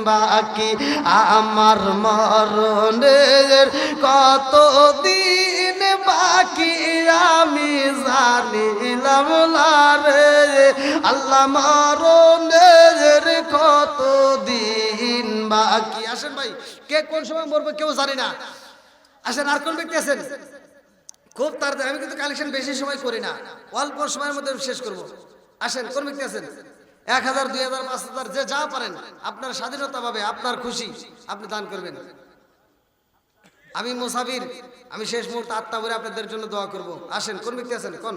বাকি, আমার মরণের কতদিন বাকি আমি জানিলাম না রে আল্লাহ, মরণের কতদিন বাকি। আসেন ভাই, কে কোন সময় মরবে কেউ জানি না। আসেন, আর কোন ব্যক্তি আছেন? খুব তাড়াতাড়ি, আমি কিন্তু কালেকশন বেশি সময় করি না, অল্প সময়ের মধ্যে শেষ করব। আসেন, কোন ব্যক্তি আছেন? 1000, 2000, 5000 যে যা পারেন, আপনার স্বাধীনতা পাবে, আপনার খুশি, আপনি দান করবেন। আমি মুসাফির, আমি শেষ মুহূর্তে আত্মা ভরে আপনাদের জন্য দোয়া করব। আসেন, কোন ব্যক্তি আছেন? কোন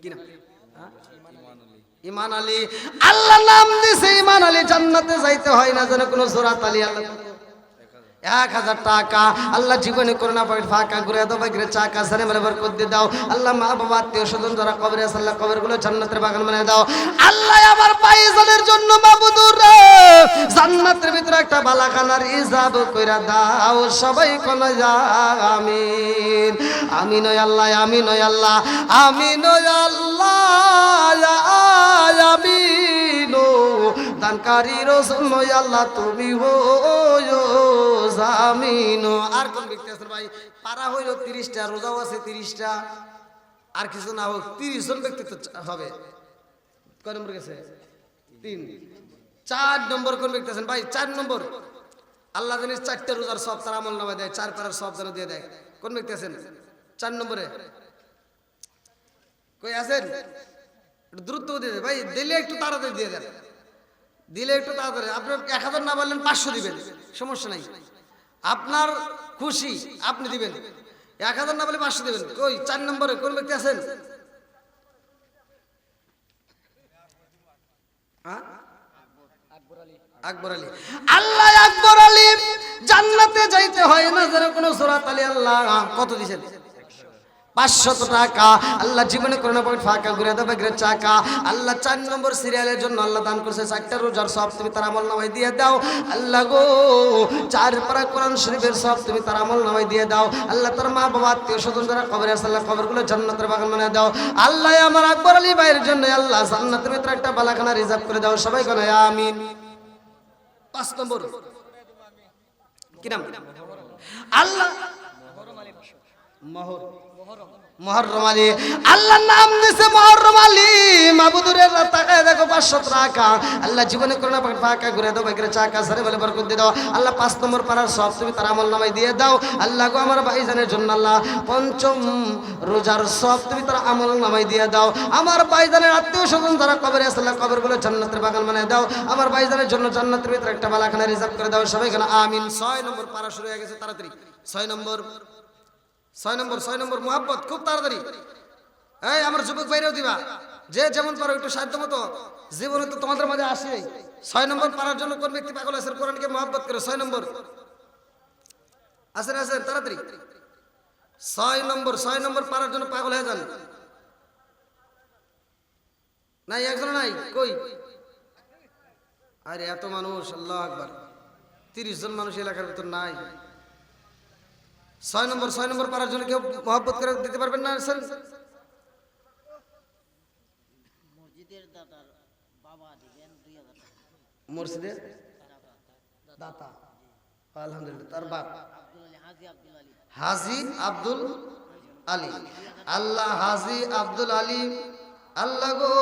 কি নাম? ইমান আলী। আল্লাহ নাম দিছে ইমান আলী, জান্নাতে যাইতে হয় না যেন কোনো সূরাত আলী। আল্লাহ 1000 টাকা আল্লাহ জীবনে করোনা পয়েন্ট ফাঁকা ঘুরে দাও, বাইরে চাকা সারে মেরে বরকত দিয়ে দাও। আল্লাহ মা বাবা আত্মীয় স্বজন যারা কবরে আছে, আল্লাহ কবরগুলো জান্নাতের বাগান বানিয়ে দাও। আল্লাহ আমার ভাইজানের জন্য মাবুদুর রে জান্নাতের ভিতরে একটা বালাখানার ইজাব কইরা দাও। সবাই কোন আমিন। আমিন ও আল্লাহ, আমিন ও আল্লাহ, আমিন ও আল্লাহ, আমিন ও দানকারীর জন্য আল্লাহ তুমি হো জামিন। আর কোন ব্যক্তি আছেন ভাই? পারা হইল 30টা, রোজাও আছে 30টা, আর কিছু না হোক 30 জন ব্যক্তি তো হবে। কয় নম্বর গেছে? 3। 4 নম্বর কোন ব্যক্তি আছেন ভাই? 4 নম্বর আল্লাহ জানিস 4টা রোজার সব তার আমল নামায় দেয়, 4 পারার সব যেন দিয়ে দেয়। কোন ব্যক্তি আছেন 4 নম্বরে? কই আছেন? একটু দ্রুত দিয়ে দেয় ভাই, দিলে একটু তাড়াতাড়ি দিয়ে দেন, দিলে একটু তাড়াতাড়ি। আপনি 1000 না বললেন 500 দিবেন, সমস্যা নাই, আপনার খুশি, আপনি দিবেন। 1000 না বলে 500 দিবেন। কই 4 নম্বরে কোন ব্যক্তি আছেন? আকবর আলী। আল্লাহ আকবর আলী জান্নাতে যাইতে হয় না যেন কোনো সূরাত আলী। আল্লাহ কত দিবেন? 500 টাকা আল্লাহ জীবনে করোনা পয়েন্ট ফাঁকা ঘুরে দেবে গ্রেট চাকা। আল্লাহ 4 নম্বর সিরিয়ালের জন্য আল্লাহ দান করছে 4টা রোজার সব তুমি তার আমল নামায় দিয়ে দাও। আল্লাহ গো 4 পারা কোরআন শরীফের সব তুমি তার আমল নামায় দিয়ে দাও। আল্লাহ তার মা বাবা আত্মীয় স্বজন যারা কবরে আছে, আল্লাহ কবরগুলো জান্নাতের বাগান বানিয়ে দাও। আল্লাহ আমার আকবর আলী ভাইয়ের জন্য আল্লাহ জান্নাতের ভিতরে একটা বালাখানা রিজার্ভ করে দাও। সবাই কোন আমিন। 5 নম্বর কি নাম? আল্লাহ মুহররম আলী। আল্লাহ নাম দিছে মুহররম আলী। মাবুদুরের তাকায় দেখো 500 টাকা আল্লাহ জীবনে করোনা ফাঁকা ঘুরে দাও, বাইরে চাকা সারে বলে বরকত দিয়ে দাও। আল্লাহ 5 নম্বর পারার সব তুমি তার আমল নামায় দিয়ে দাও। আল্লাহ গো আমার ভাইজানের জন্য আল্লাহ 5ম রোজার সব তুমি তার আমল নামায় দিয়ে দাও। আমার ভাইজানের আত্মীয় স্বজন যারা কবরে আছে, আল্লাহ কবরগুলো জান্নাতের বাগান বানিয়ে দাও। আমার ভাইজানের জন্য জান্নাতের ভিতরে একটা বালাখানা রিজার্ভ করে দাও। সবাই কেন আমিন। 6 নম্বর পারা শুরু হয়ে গেছে, তাড়াতাড়ি। 6 নম্বর মুহাব্বত, খুব তাড়াতাড়ি। এই আমার যুবক ভাইরাও দিবা, যে যেমন পারো একটু সাধ্য মতো। জীবনে তো তোমাদের মাঝে আসে। 6 নম্বর পারার জন্য কোন ব্যক্তি পাগল আছে? কোরআনকে মুহাব্বত করে 6 নম্বর আসেন, তাড়াতাড়ি। 6 নম্বর পারার জন্য পাগল হয়ে যান। নাই একজন নাই, কই? আরে এত মানুষ, আল্লাহু আকবার, 30 জন মানুষ এলাকার ভিতর নাই। 6 নম্বর পারার জন্য কেউ মহব্বত করে দিতে পারবেন না? স্যার মসজিদের দাদার বাবা দিবেন 2000 টাকা। মসজিদের দাতা, আলহামদুলিল্লাহ, তার বাপ হাজী আব্দুল আলী। আল্লাহ হাজী আব্দুল আলী আল্লাহ গো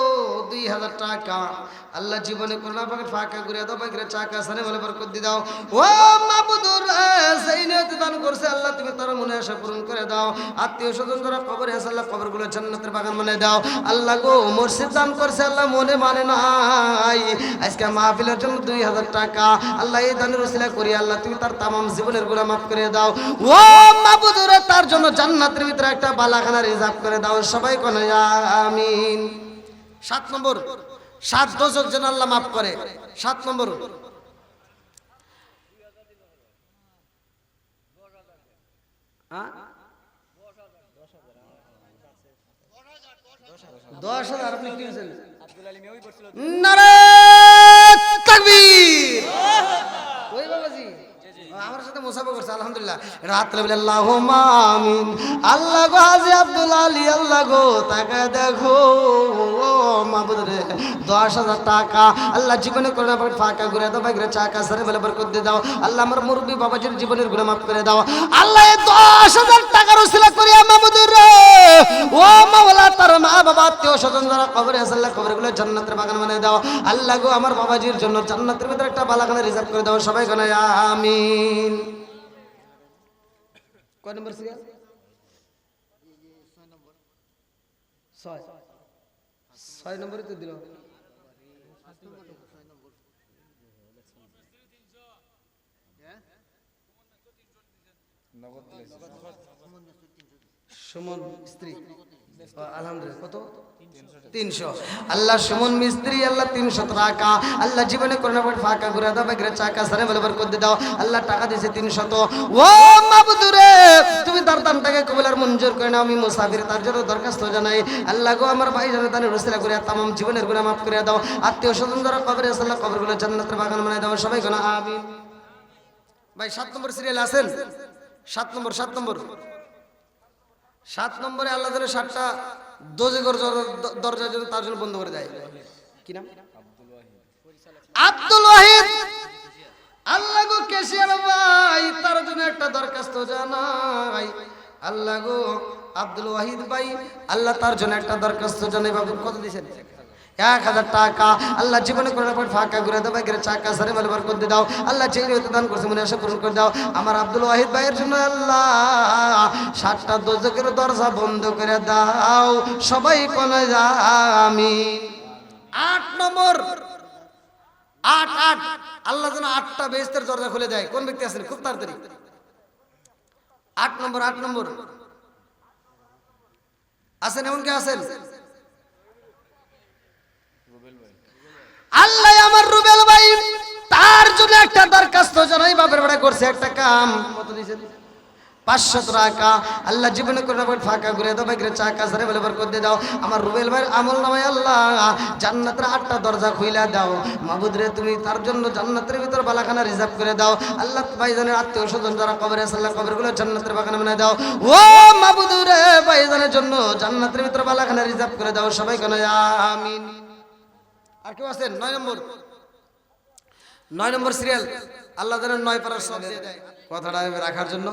2000 টাকা আল্লাহ জীবনে করোনা ফাঁকা ঘুরে দাও, বাইরে চাকা সানে বলে বরকত দিয়ে দাও। ও মাবুদুর সেই নিয়ত দান করছে আল্লাহ তুমি তার মনে আশা পূরণ করে দাও। আত্মীয় স্বজন যারা কবরে আছে, আল্লাহ কবরগুলো জান্নাতের বাগান বানিয়ে দাও। আল্লাহ গো মসজিদ দান করছে আল্লাহ মনে মানে নাই, আজকে মাহফিলের জন্য 2000 টাকা আল্লাহ এই দানের ওসিলা করি আল্লাহ তুমি তার তামাম জীবনের গুনাহ মাফ করে দাও। ও মাবুদুর তার জন্য জান্নাতের ভিতরে একটা বালাখানা রিজার্ভ করে দাও। সবাই কোন আমিন। 7 নম্বর 7 দোজক যেন আল্লাহ মাফ করে। 7 নম্বর 10,000 আপনি কি বলছেন? নারে তাকবীর। ওই বাবাজি আমার সাথে মুসাফা করছে, আলহামদুলিল্লাহ। রাত বলে আল্লাহুম্মা আমিন। আল্লাহ গো হাজী আব্দুল আলী, আল্লাহ গো তাকায় দেখো, ও মাহবুদ রে 10,000 টাকা আল্লাহ জীবনে করে না ফাঁকা ঘুরে দাও বাইরে চাকা সারে বলে বরকত দিয়ে দাও আল্লাহ আমার মুরব্বি বাবাজির জীবনের গুনাহ মাফ করে দাও আল্লাহ এই 10,000 টাকার ওসিলা করিয়া মাহবুদ রে ও মাওলা তার মা বাবা আত্মীয় স্বজন যারা কবরে আছে আল্লাহ কবরগুলো জান্নাতের বাগান বানিয়ে দাও আল্লাহ গো আমার বাবাজির জন্য জান্নাতের ভিতরে একটা বালাখানা রিজার্ভ করে দাও সবাই গানে আমিন কয় নম্বর সিরিয়াল 6 নম্বরে তো দিল সুমন স্ত্রী আলহামদুলিল্লাহ কত 300 আল্লাহ সুমন মিস্ত্রি আল্লাহ 300 টাকা আল্লাহ জীবনে করোনা পর ফাঁকা ঘুরে দাও বাইরে চাকা সারে বলে বরকত দিয়ে দাও আল্লাহ টাকা দিয়েছে 300 ও মাবুদ রে তুমি তার দানটাকে কবুল আর মঞ্জুর করে নাও আমি মুসাফির তার জন্য দরখাস্ত জানাই আল্লাহ গো আমার ভাই জানে তার রসিলা করে তামাম জীবনের গুনাহ মাফ করে দাও আত্মীয় স্বজন যারা কবরে আছে আল্লাহ কবরগুলো জান্নাতের বাগান বানায় দাও সবাই কোন আমিন ভাই 7 নম্বর সিরিয়াল আছেন 7 নম্বরে আল্লাহ তাআলা 7টা দোজখের দরজা যেন তার জন্য বন্ধ করে দেয় কি নাম আব্দুল ওয়াহিদ আল্লাহ গো কেশিয়ার ভাই তার জন্য একটা দরখাস্ত জানাই আল্লাহ গো আব্দুল ওয়াহিদ ভাই আল্লাহ তার জন্য একটা দরখাস্ত জানাই বাবু কত দিয়েছেন 1000 টাকা আল্লাহ জীবনে করে পর ফাঁকা ঘুরে দাও বাইরে চাকা সারে বলে বরকত দিয়ে দাও আল্লাহ চেয়ে হতে দান করছে মনে আশা পূরণ করে দাও আমার আব্দুল ওয়াহিদ ভাইয়ের জন্য আল্লাহ 7টা দোজখের দরজা বন্ধ করে দাও সবাই কোনে আমিন 8 নম্বর 8 আল্লাহ যেন 8টা বেহেশতের দরজা খুলে দেয় কোন ব্যক্তি আছেন খুব তাড়াতাড়ি 8 নম্বর আছেন এমন কে আছেন আল্লাহ আমার রুবেল ভাই তার জন্য একটা দরখাস্ত জানাই বাপের বাড়ি করছে একটা কাম কত দিয়েছেন 500 টাকা আল্লাহ জীবনে করে না ফাঁকা ঘুরে দাও বাইরে চাকা সারে বলে বরকত দিয়ে দাও আমার রুবেল ভাইয়ের আমল নামায় আল্লাহ জান্নাতের 8টা দরজা খুইলা দাও মাবুদ রে তুমি তার জন্য জান্নাতের ভিতর বালাখানা রিজার্ভ করে দাও আল্লাহ ভাইজানের আত্মীয় স্বজন যারা কবরে আছে আল্লাহ কবরগুলো জান্নাতের বাগান বানায় দাও ও মাবুদ রে ভাইজানের জন্য জান্নাতের ভিতর বালাখানা রিজার্ভ করে দাও সবাই কোন আমিন আর কেউ আছেন 9 নম্বর সিরিয়াল আল্লাহ যেন 9 পারার সব দিয়ে দেয় কথাটা আমি রাখার জন্য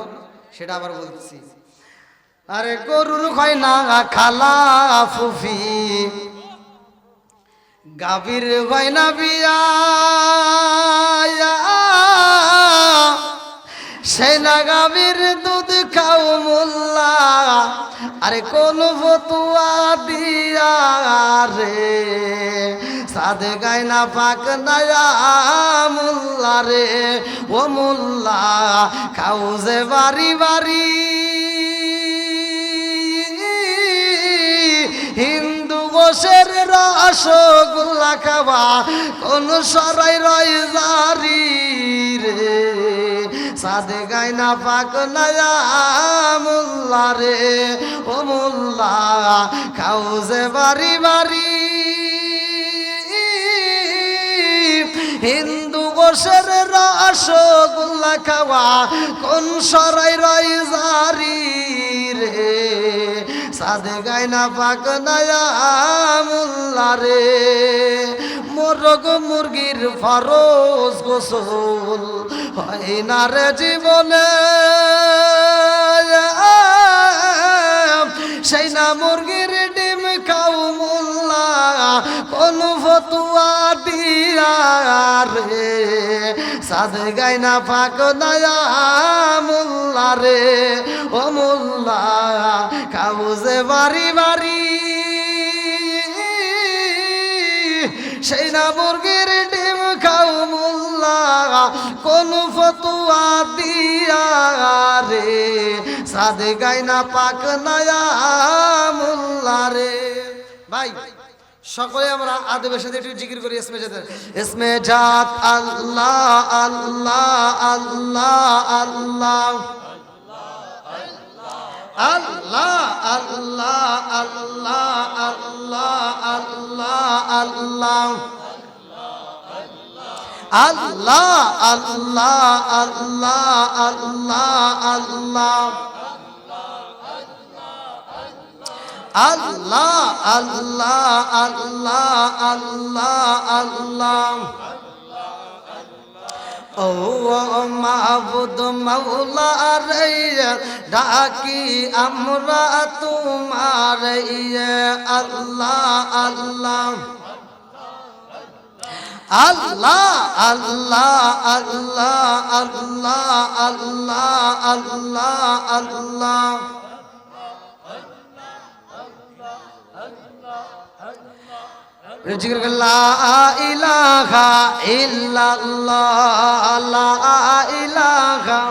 সেটা আবার বলছি আরে গরুর হয় না খালা ফুফি গাভীর হয় না বিয়া সেই না গাভীর দুধ খাও মোল্লা আরে কোন ফতুয়া দিয়া রে সাদে গায় না পাক নায়া মোল্লা রে ও মোল্লা খাও যে বাড়ি বাড়ি হিন্দু গোশের রসগোল্লা খাওয়া কোন সরাই রয় জারি রে সাদে গায় না পাক নায়া মোল্লা রে ও মোল্লা খাও যে বাড়ি বাড়ি হিন্দু গোশের রসগোল্লা খাওয়া কোন সরাই রয় জারি রে সাদে গায় না পাক নায়া মোল্লা রে মোরগ মুরগির ফরজ গোসল হয় না রে জীবনে সেই না মুরগির ডিম খাও মোল্লা কোন ফতুয়া দিয়া রে সাদে গায় না পাক নায়া মোল্লা রে ও মোল্লা খাও যে বাড়ি বাড়ি সেই না মুরগির ডিম খাও মোল্লা কোন ফতুয়া দিয়া রে সাদে গায় না পাক নায়া মোল্লা রে ভাই সকলে আমরা আদবের সাথে একটু জিকির করি ইসমে জাত আল্লাহ আল্লাহ আল্লাহ আল্লাহ আল্লাহ আল্লাহ আল্লাহ আল্লাহ আল্লাহ আল্লাহ আল্লাহ আল্লাহ আল্লাহ আল্লাহ আল্লাহ আল্লাহ আল্লাহ আল্লাহ আল্লাহ ও মাবুদ মাওলা রে ডাকি আমরা তোমার আল্লাহ আল্লাহ আল্লাহ আল্লাহ আল্লাহ আল্লাহ আল্লাহ আল্লাহ আল্লাহ জিকির লা ইলাহা ইল্লাল্লাহ লা ইলাহা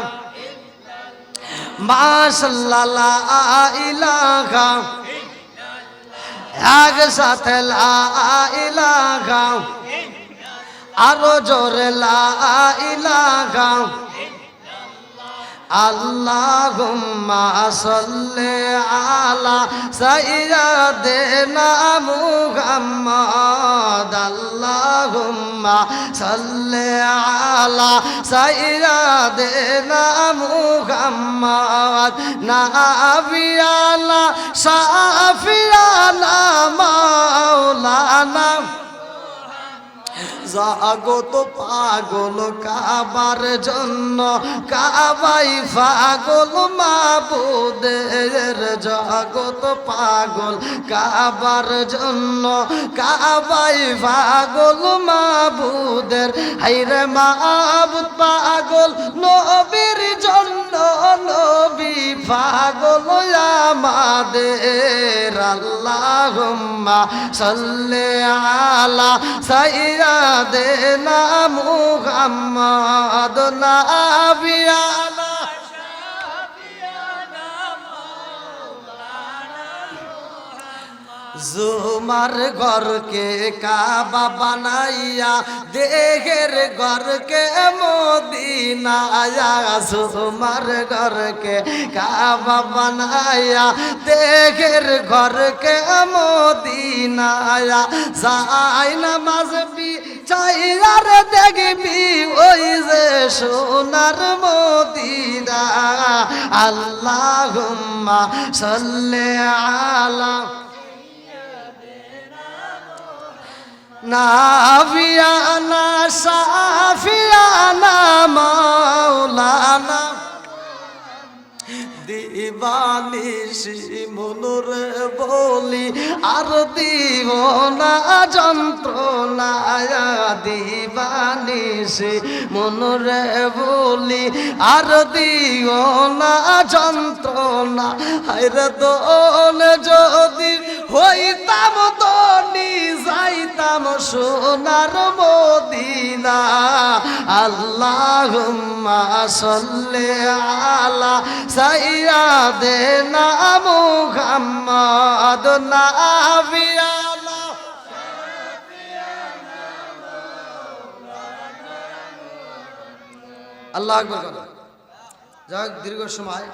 মাশাআল্লাহ লা ইলাহা এক সাথে লা ইলাহা আরো জোরে লা ইলাহা আল্লাহুম্মা সাল্লি আলা সাইয়্যিদিনা মুহাম্মদ আল্লাহুম্মা সাল্লি আলা সাইয়্যিদিনা মুহাম্মদ নাবিয়ানা শাফিয়ানা মাওলানা জাগত পাগল কাবার জন্য কাবাই পাগল মাবুদের জগত পাগল কাবার জন্য কাবাই পাগল মাবুদের হাইরে মাবুদ পাগল নবীর জন্য নবী পাগল আমাদের আল্লাহুম্মা সাল্লি আলা সাইয়্যিদিনা মুহাম্মদ নাবিয়ানা জুমার ঘরকে কাবা বানাইয়া দেহের ঘরকে মদিনায়া জুমার ঘরকে কাবা বানাইয়া দেহের ঘরকে মদিনায়া যাই নামাজ চাইয়ার দেখবি ওই যে সোনার মদিনা আল্লাহুম্মা সাল্লি আলা নাবিয়ানা শাফিয়ানা মাওলানা দিবানিশি মনুরে বলি আর দিব না যন্ত্রণা দিবানিশি মনুরে বলি আর দিও না যন্ত্রণা হায়রে দোল যদি হইতাম দনি যাইতাম সোনার মদিনা আল্লাহুম্মা সাল্লি আলা সাইয়্যিদিনা মুহাম্মদ নাবিয়ানা আল্লাহু আকবার। যাক দীর্ঘ সময়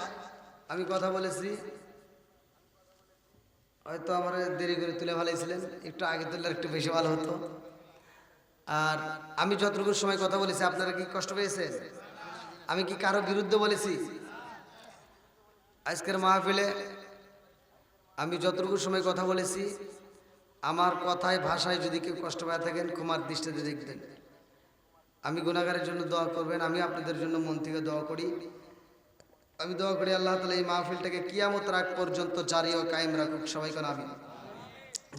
আমি কথা বলেছি, হয়তো আমার দেরি করে তুলে ভালাইছিলেন, একটু আগে তুললে একটু বেশি ভালো হতো। আর আমি যতটুকু সময় কথা বলেছি আপনারা কি কষ্ট পেয়েছেন? আমি কি কারো বিরুদ্ধে বলেছি? আজকের মাহফিলে আমি যতটুকু সময় কথা বলেছি আমার কথায় ভাষায় যদি কেউ কষ্ট পেয়ে থাকেন ক্ষমার দৃষ্টিতে দেখবেন। আমি গুনাহগারের জন্য দোয়া করবেন, আমি আপনাদের জন্য মন থেকে দোয়া করি। আমি দোয়া করি আল্লাহ তাআলা এই মাহফিলটাকে কিয়ামত রাত পর্যন্ত জারি ও কায়েম রাখুক, সবাইকে আমিন।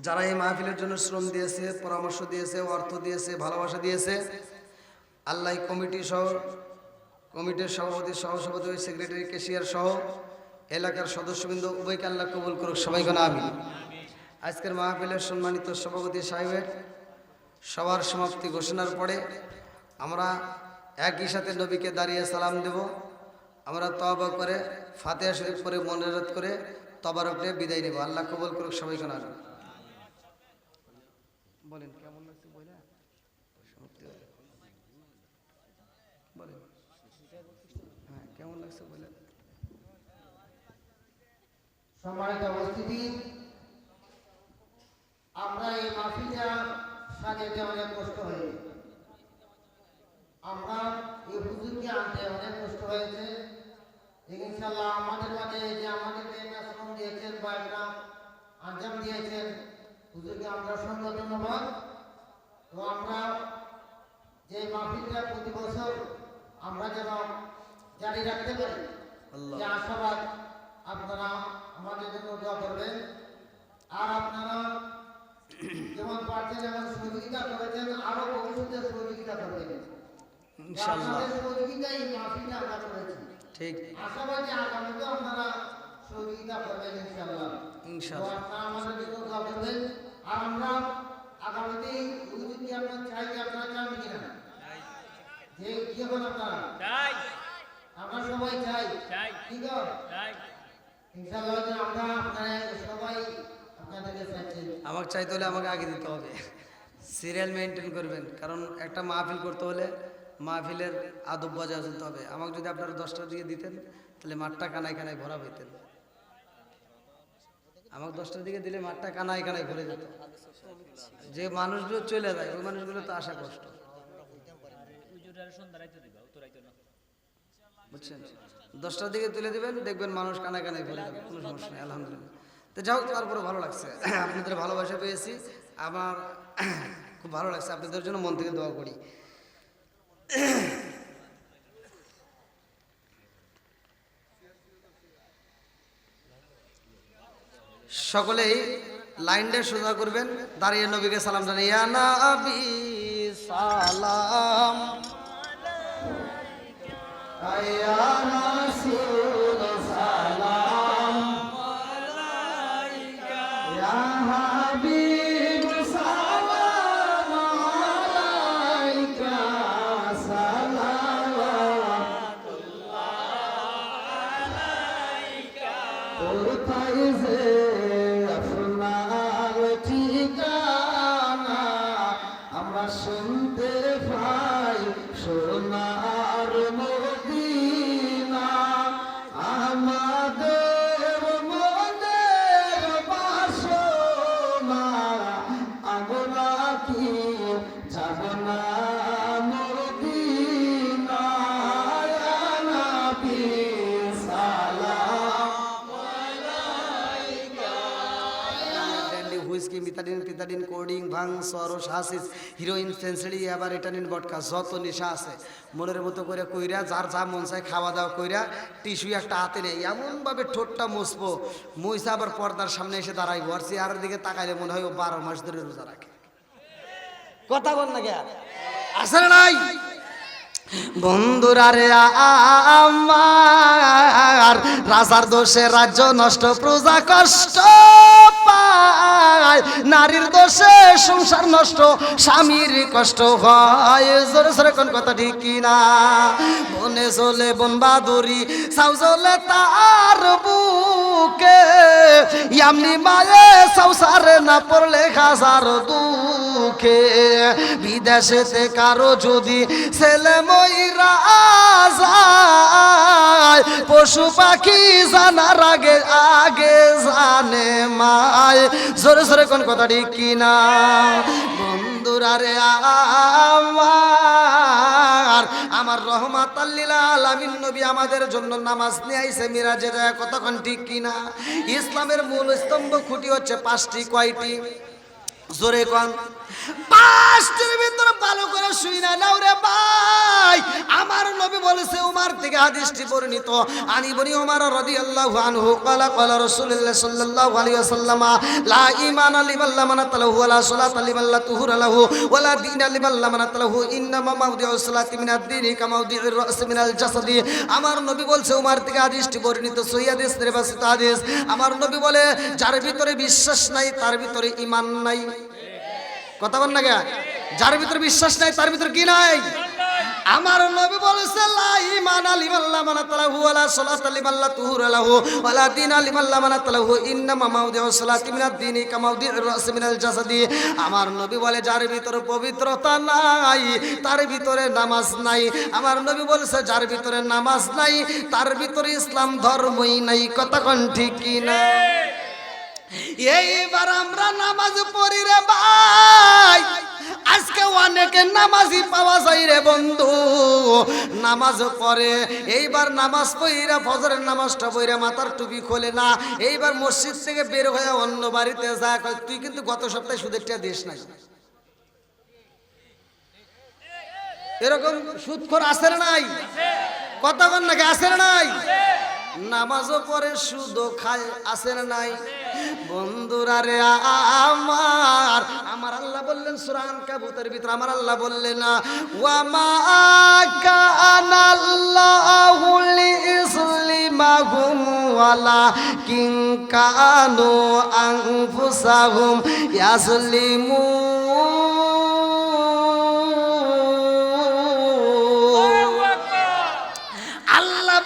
যারা এই মাহফিলের জন্য শ্রম দিয়েছে, পরামর্শ দিয়েছে, অর্থ দিয়েছে, ভালোবাসা দিয়েছে, আল্লাহ কমিটি সহ, কমিটির সভাপতি, সহসভাপতি, সেক্রেটারি, ক্যাশিয়ার সহ এলাকার সদস্যবৃন্দ উভয়কে আল্লাহ কবুল করুক, সবাইকে আমিন। আজকের মাহফিলের সম্মানিত সভাপতি সাহেবের সবার সমাপ্তি ঘোষণার পরে আমরা একই সাথে নবীকে দাঁড়িয়ে সালাম দেব। আমরা তওবা করে ফাতিহা শরীফ পড়ে মোনাজাত করে তবারক নিয়ে বিদায় নেব। আল্লাহ কবুল করুক, সবাইকে আমিন। বলেন কেমন লাগছে বলে সমাপ্তি বলেন, হ্যাঁ কেমন লাগছে বলেন। সম্মানিত উপস্থিতি, আমরা এই মাহফিলটা সাজাতে অনেক কষ্ট হয়েছে, আমরা এই হুজুরকে আনতে অনেক কষ্ট হয়েছে। ইনশাআল্লাহ আমাদের মাঝে যে আমাদেরকে শ্রম দিয়েছেন বা একটা আঞ্জাম দিয়েছেন হুজুরকে আমরা অসংখ্য ধন্যবাদ। তো আমরা যে মাহফিলটা প্রতি বছর আমরা যেন জারি রাখতে পারি আল্লাহ যে আশাবাদ আপনারা আমাদের জন্য দোয়া করবেন। আর আপনারা যেমন পারছেন এবং সহযোগিতা করেছেন আরো ভবিষ্যতে সহযোগিতা করবেন। ইনশাআল্লাহ আপনাদের সহযোগিতায় এই মাহফিলটা আমরা করেছি। ঠিক আশাবাদী আগামীতে আপনারা সহযোগিতা করবেন ইনশাআল্লাহ। ইনশাআল্লাহ। তো আপনারা আমাদের জন্য দোয়া করবেন। আর আমরা আগামীতে হুজুরকে আমরা চাই যে আপনারা চান কিনা যে কি বলেন আপনারা চাই আমরা সবাই চাই চাই ঠিক আছে চাই ইনশাআল্লাহ যে আমরা আপনারা সবাই আপনাদেরকে চাইছি। আমাকে চাইতে হলে আমাকে আগে দিতে হবে, সিরিয়াল মেনটেন করবেন, কারণ একটা মাহফিল করতে হলে মাহফিলের আদব বজায় চলতে হবে। আমাকে যদি আপনারা 10টার দিকে দিতেন তাহলে মাঠটা কানায় কানায় ভরা হইতেন। আমাকে 10টার দিকে দিলে মাঠটা কানায় কানায় ভরে যেত। যে মানুষগুলো চলে যায় ওই মানুষগুলো তো আসা কষ্ট, উজুরার সন্ধ্যা রাইতে দিবা তো রাইতে না বুঝছেন? 10টার দিকে তুলে দিবেন, দেখবেন মানুষ কানায় কানায় ভরে যাবে, কোনো সমস্যা নেই। আলহামদুলিল্লাহ। তো যাও, তারপরে ভালো লাগছে, আপনাদের ভালোবাসা পেয়েছি, আমার খুব ভালো লাগছে, আপনাদের জন্য মন থেকে দোয়া করি। সকলেই লাইনটা সোজা করবেন, দাঁড়িয়ে নবীকে সালাম জানাই, ইয়া নবী সালাম, ইয়া রাসূল সালাম, ইয়া হাবিব সালাম আলাইকা সালাওয়াতুল্লাহ কোথায় যে আপনার ঠিকানা আমরা শুনতে পাই সোনার মদিনা, আমাদের মনের বাসনা আমরা কি যাব না মদিনা, ইয়া নবী সালাম ব্র্যান্ডি, হুইস্কি, মিথাডিন, পিথাডিন, কোডিং, ভাং, সরস, হাসিস, হিরোইন, সেন্সেরি, আবার এটানিন, বটকা, যত নেশা আছে মনের মতো করে কইরা, যার যা মন চায় খাওয়া দাওয়া কইরা, টিস্যু একটা হাতে নেই, এমনভাবে ঠোঁটটা মুছবো, মুইসা আবার পর্দার সামনে এসে দাঁড়াইবো, আর চেয়ারের দিকে তাকাইলে মনে হয় ও 12 মাস ধরে রোজা রাখে। কথা বল না কে আসলে নাই বন্ধুরা রে, আমার রাজার দোষে রাজ্য নষ্ট, প্রজা কষ্ট পায়, নারীর দোষে সংসার নষ্ট, স্বামীর কষ্ট হয়, জোরে জোরে কোন কথা ঠিক কিনা? বনে চলে বন বাদুরি, সাউ চলে তার বুকে, এমনি মায়ে সংসারে না পড়লে হাজার দুঃখে, বিদেশেতে কারো যদি ছেলে মইরা যায়, পশু পাখি জানার আগে আগে জানে মায়, জোরে জোরে কোন কথা ঠিক কিনা? বন্ধুরা রে, আমার রহমাতাল লিল আলামিন নবী আমাদের জন্য নামাজ নিয়ে আইছে মিরাজে যায়, কতক্ষণ ঠিক কিনা? ইসলামের মূল স্তম্ভ খুঁটি হচ্ছে 5টি, কয়টি? জোরে কোন? 5টির ভিতরে ভালো করে শুই না নাও রে ভাই। আমার নবী বলেছে, উমর থেকে হাদিসটি বর্ণিত, আনি বনি উমর রাদিয়াল্লাহু আনহু ক্বালা ক্বালা রাসূলুল্লাহ সাল্লাল্লাহু আলাইহি ওয়াসাল্লাম, লা ঈমানা লিমান লা মানাত লাহু ওয়া লা সালাতা লিমান লা তুহুরা লাহু ওয়া লা দীনা লিমান লা মানাত লাহু, ইন্নামা মাওদিউস সালাতি মিনাদ দীনি কা মাওদিউর রাস মিনাল জাসাদি। আমার নবী বলছে, উমর থেকে হাদিসটি বর্ণিত, সহিহ হাদিস, নির্বাচিত হাদিস। আমার নবী বলে, যার ভিতরে বিশ্বাস নাই তার ভিতরে ঈমান নাই। কথা বল না কে? যার ভিতরে বিশ্বাস নাই তার ভিতরে কি নাই? আমার নবী বলেছে, লা ঈমানা লিমান লা মানাত লাহু ওয়া লা সালাতা লিমান লা তুহুরা লাহু ওয়া লা দীনা লিমান লা মানাত লাহু, ইন্নামা মাওদিউস সালাতি মিনাদ দীনি কা মাওদিউর রাস মিনাল জাসাদি। আমার নবী বলে, যার ভিতরে পবিত্রতা নাই তার ভিতরে নামাজ নাই। আমার নবী বলেছে, যার ভিতরে নামাজ নাই তার ভিতরে ইসলাম ধর্মই নাই। কথা কোন ঠিক কি না? এইবার আমরা নামাজ পড়ি রে ভাই, আজকে অনেকে নামাজি পাওয়া যায় রে বন্ধু, নামাজ পড়ে, এইবার নামাজ পড়িরা ফজরের নামাজটা পড়িরা মাথার টুপি খোলে না, এইবার মসজিদ থেকে বের হয়ে অন্য বাড়িতে যা কয় তুই কিন্তু গত সপ্তাহে সুদের টাকা দিস নাই। এরকম সুদখোর আছে না নাই? কথা বল নাকি আছে না নাই? নামাজও পড়ে সুদও খায়, আছে না নাই? বন্ধুরা রে আমার আমার আল্লাহ বললেন সূরা আনকাবুতের ভিতর, আমার আল্লাহ বললেন ওয়া মা কানাল্লাহু লিইসলিমাহুম ওয়ালাকিন কানু আনফুসাহুম ইয়াসলিমুন।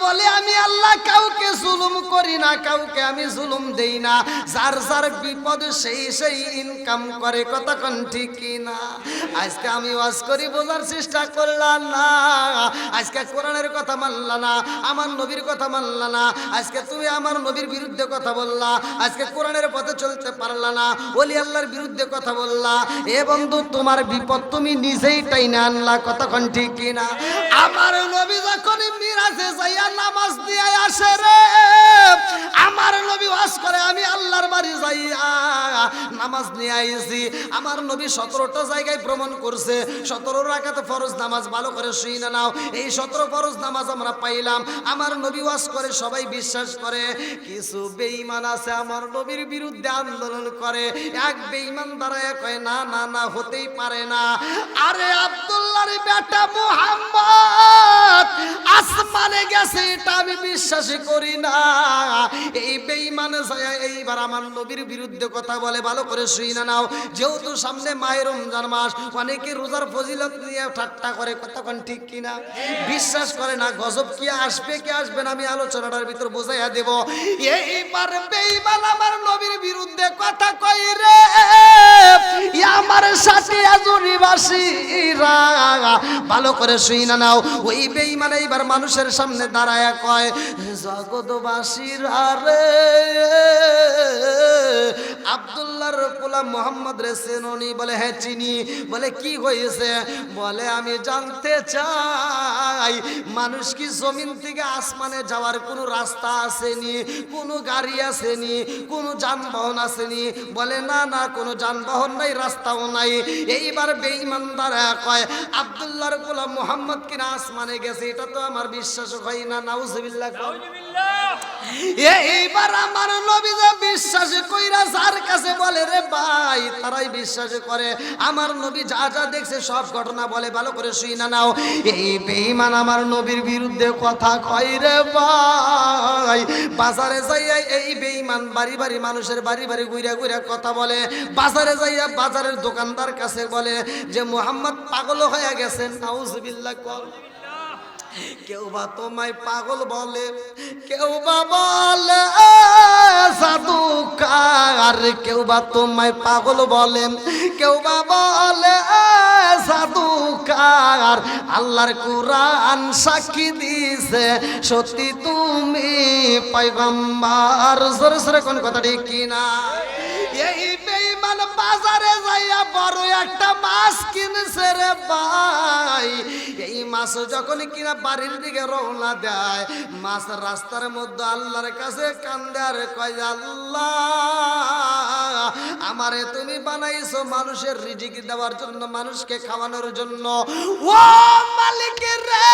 বলে আমি আল্লাহ কাউকে জুলুম করি না, কাউকে আমি জুলুম দেই না, যার যার বিপদ সেই সেই ইনকাম করে। কথা কোন ঠিক কি না? আজকে আমি ওয়াজ করি বোঝার চেষ্টা করলাম না, আজকে কোরআনের কথা মানলা না, আমার নবীর কথা মানলা না, আজকে তুমি আমার নবীর বিরুদ্ধে কথা বললা, আজকে কোরআনের পথে চলতে পারলা না, ওলি আল্লাহর বিরুদ্ধে কথা বললা। এ বন্ধু তোমার বিপদ তুমি নিজেই টাইনা আনলা। কথা কোন ঠিক কি না? আমার নবী যখন মিরাজে যাইয়া নামাজ দিয়ে আসে রে, আমার নবী ওয়াজ করে আমি আল্লাহর বাড়ি যাইয়া নামাজ নিয়ে আইছি। আমার নবী 17টা জায়গায় ভ্রমণ করছে, 17 রাকাত ফরজ নামাজ। ভালো করে শুই না নাও, এই 17 ফরজ নামাজ আমরা পাইলাম। আমার নবী ওয়াজ করে সবাই বিশ্বাস করে। কিছু বেঈমান আছে আমার নবীর বিরুদ্ধে আন্দোলন করে। এক বেঈমান দাঁড়ায় কয় না না না, হতেই পারে না। আরে আব্দুল্লাহর বেটা মুহাম্মদ আসমানে গেছে এটা আমি বিশ্বাসই করি না। এই বেঈমান যায় এইবার আমার নবীর বিরুদ্ধে কথা বলে। ভালো করে শুই না নাও, যেহেতু সামনে মাহে রমজান মাস, অনেকে রোজার ফজিলত নিয়ে ঠাট্টা করে। কথা কোন ঠিক কিনা? বিশ্বাস করে না। গজব কি আসবে কি আসবে না আমি আলোচনাটার ভিতর বোঝাইয়া দেব। এইবার বেঈমান আমার নবীর বিরুদ্ধে কথা কই রে, আমার সাথে আজুরিবাসীরা। ভালো করে শুই না নাও, ওই বেঈমান এইবার মানুষের সামনে দাঁড়ায়া কয় জগৎবাসীরা রে, আব্দুল্লাহর পোলা মোহাম্মদ রে চেননি? বলে হ্যাঁ চিনি। বলে কি হয়েছে? বলে আমি জানতে চাই মানুষ কি জমিন থেকে আসমানে যাওয়ার কোনো রাস্তা আসেনি, কোনো গাড়ি আসেনি, কোনো যানবাহন আসেনি? বলে না না, কোনো যানবাহন নাই, রাস্তাও নাই। এইবার বেঈমান দাঁড়ায় কয় আব্দুল্লাহর পোলা মোহাম্মদ কিনা আসমানে গেছে, এটা তো আমার বিশ্বাস হয় না। নাউজুবিল্লাহ। এইবার আমার নবী যে বিশ্বাস কইরা যার কাছে বলে রে ভাই, তারাই বিশ্বাস করে। আমার নবী যা যা দেখছে সব ঘটনা বলে। ভালো করে শুই না নাও, এই বেঈমান আমার নবীর বিরুদ্ধে কথা কয় রে ভাই। বাজারে যাইয়া এই বেঈমান বাড়ি বাড়ি মানুষের বাড়ি বাড়ি ঘুরে ঘুরে কথা বলে। বাজারে যাইয়া বাজারের দোকানদার কাছে বলে যে মুহাম্মদ পাগল হয়ে গেছেন। নাউজুবিল্লাহ। কেউ বা তোমায় পাগল বলে, কেউ বা বলে জাদুকার, কেউ বা তোমায় পাগল বলেন, কেউ বা বলে জাদুকার। আল্লাহর কুরআন সাক্ষী দিছে সত্যি তুমি পয়গম্বর। জোরে জোরে কোন কথা ঠিক কিনা? এই বেঈমান বাজারে যাইয়া বড় একটা মাছ কিনছে রে ভাই। এই মাছ যখন কিনা বাড়ির দিকে রওনা দেয়, মাছ রাস্তার মধ্যে আল্লাহর কাছে কান্দে আর কয় আল্লাহ আমারে তুমি বানাইছো মানুষের রিজিক দেওয়ার জন্য, মানুষকে খাওয়ানোর জন্য। ও মালিকের রে,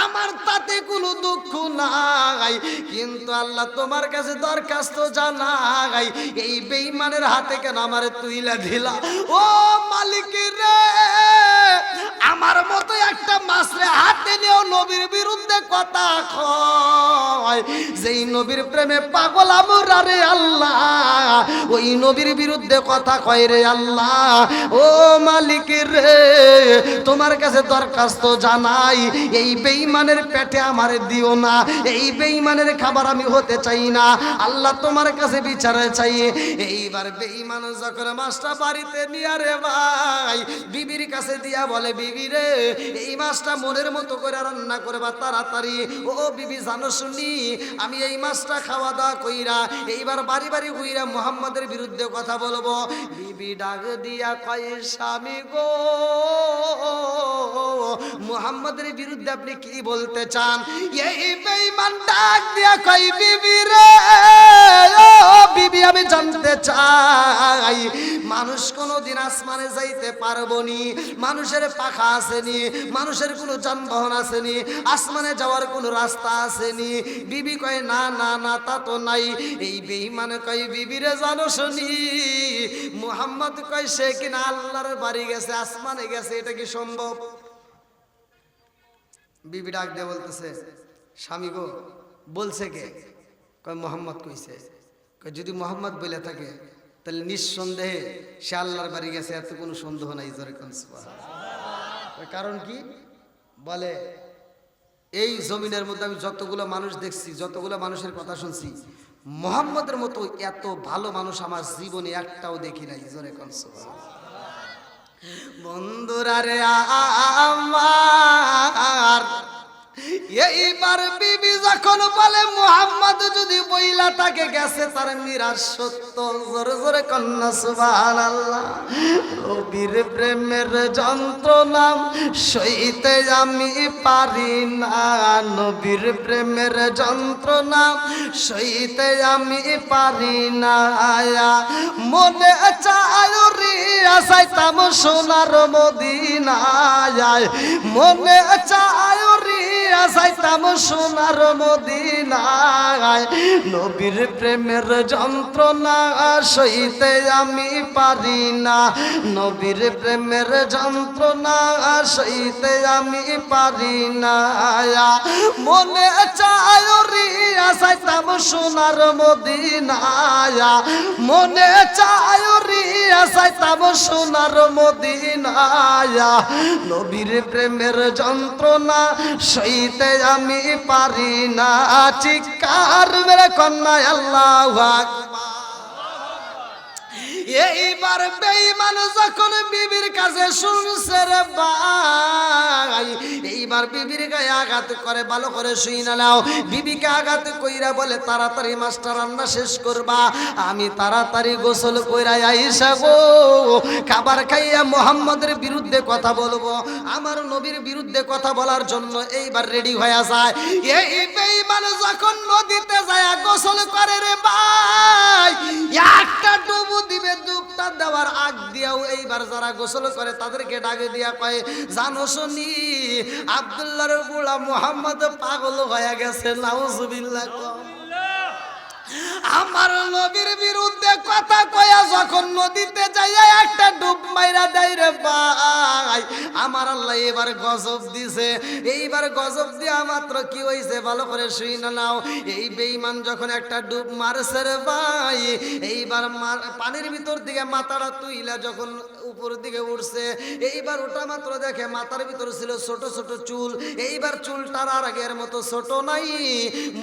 আমার তাতে কোনো দুঃখ নাই, কিন্তু আল্লাহ তোমার কাছে দরখাস্ত জানাই এই বেঈমানের হাতে কেন আমারে তুইলা দিলা? ও মালিকের রে, আমার মতো একটা মাছরে হাতে নিয়েও নবীর বিরুদ্ধে কথা কয়, যেই নবীর প্রেমে পাগল আমরা রে আল্লাহ, ওই নবীর বিরুদ্ধে কথা কয় রে আল্লাহ। ও মালিকের রে, তোমার কাছে দরখাস্ত জানাই এই বেঈমানের পেটে আমারে দিও না, এই বেঈমানের খাবার আমি হতে চাই না। আল্লাহ তোমার কাছে বিচারে চাই। এইবার বেঈমান যখন মাছটা বাড়িতে নিয়ে রে ভাই বিবির কাছে দিয়া বলে, বিবি রে এই মাছটা মনের মতো করে রান্না করবা তাড়াতাড়ি। ও বিবি জানো শুনি আমি এই মাছটা খাওয়া দাওয়া কইরা এইবার বাড়ি বাড়ি কইরা মুহাম্মাদের বিরুদ্ধে কথা বলবো। বিবি ডাক দিয়া কয় স্বামী গো মুহাম্মাদের বিরুদ্ধে আপনি কি বলতে চান? এই বেঈমান ডাক দিয়া কয় বিবি রে ও বিবি আমি জানতে চাই মানুষ কোনোদিন আসমানে যাইতে পারবনি? মানুষের পাখা আসেনি, মানুষের কোনো যানবাহন আসেনি, আসমানে যাওয়ার কোনো রাস্তা আসেনি। বিবি কয় না না না তা তো নাই। এই বেঈমান কয় বিবি রে জানো শুনি মুহাম্মদ কয় সে কিনা আল্লাহর বাড়ি গেছে, আসমানে গেছে, এটা কি সম্ভব? বিবি ডাক দিয়ে বলতেছে স্বামী গো বলছে কে? কয় মোহাম্মদ কইছে। কয় যদি মোহাম্মদ বলে থাকে তাহলে নিঃসন্দেহে সে আল্লাহর বাড়ি গেছে, এত কোনো সন্দেহ নাই। জোরে কোন সুবহানাল্লাহ। কারণ কি বলে এই জমিনের মধ্যে আমি যতগুলো মানুষ দেখছি, যতগুলো মানুষের কথা শুনছি, মোহাম্মদের মতো এত ভালো মানুষ আমার জীবনে একটাও দেখি নাই। জোরে কোন সুবহানাল্লাহ। বন্ধুরা রে আমার এইবার বিবি যখন বলে মুহাম্মদ যদি বইলা তাকে গেছে তার মিরাজ সত্য। জোরে জোরে কন্যা সুবহানাল্লাহ। নবীর প্রেমের যন্ত্রণা সইতে আমি পারি না, নবীর প্রেমের যন্ত্রণা সইতে আমি পারি না। মনে চায় রিয়া যাইতাম সোনার মদিনায়, মনে চায় রিয়া যাইতাম সোনার মদিনায়। নবীর প্রেমের যন্ত্রণা সইতে আমি পারি না, নবীর প্রেমের যন্ত্রণা সইতে আমি পারি না। মনে চায় রিয়া যাইতাম সোনার মদিনায়, মনে চায় রিয়া যাইতাম সোনার মদিনায়। নবীর প্রেমের যন্ত্রণা সইতে আমি পারি না। চিৎকার মেরে কন্যা আল্লাহু আকবার। এইবার বেঈমান যখন বিবির কাছে শুনছে রে ভাই, এইবার বিবির গায়ে আঘাত করে। ভালো করে শুই না নাও। বিবিকে আঘাত কইরা বলে তাড়াতাড়ি মাছটা রান্না শেষ করবা, আমি তাড়াতাড়ি গোসল কইরা আইসা গো খাবার খাইয়া মুহাম্মদের বিরুদ্ধে কথা বলবো, আমার নবীর বিরুদ্ধে কথা বলার জন্য এইবার রেডি হয়ে যায়। এই বেঈমান যখন নদীতে যায় গোসল করে রে ভাই, একটা ডুবু দিবে, ডুবটা দেওয়ার আগ দিয়াও এইবার যারা গোসল করে তাদেরকে ডাকে দিয়া কয় জানো শুনি আব্দুল্লাহর বুড়া মুহাম্মদ পাগল হয়ে গেছে। নাউজুবিল্লাহ। আমার নবীর বিরুদ্ধে কথা কয়া যখন নদীতে যাইয়া একটা ডুব মাইরা দেয় রে ভাই, আমার আল্লাহ এবার গজব দিছে। এইবার গজব দেওয়া মাত্র কি হইছে ভালো করে শুই না নাও। এই বেঈমান যখন একটা ডুব মারছে রে ভাই, এইবার পানির ভিতর দিকে মাথাটা তুইলা যখন উপর দিকে উঠছে, এইবার ওটা মাত্র দেখে মাথার ভিতর ছিল ছোট ছোট চুল। এইবার চুলটার আর আগের মতো ছোট নাই,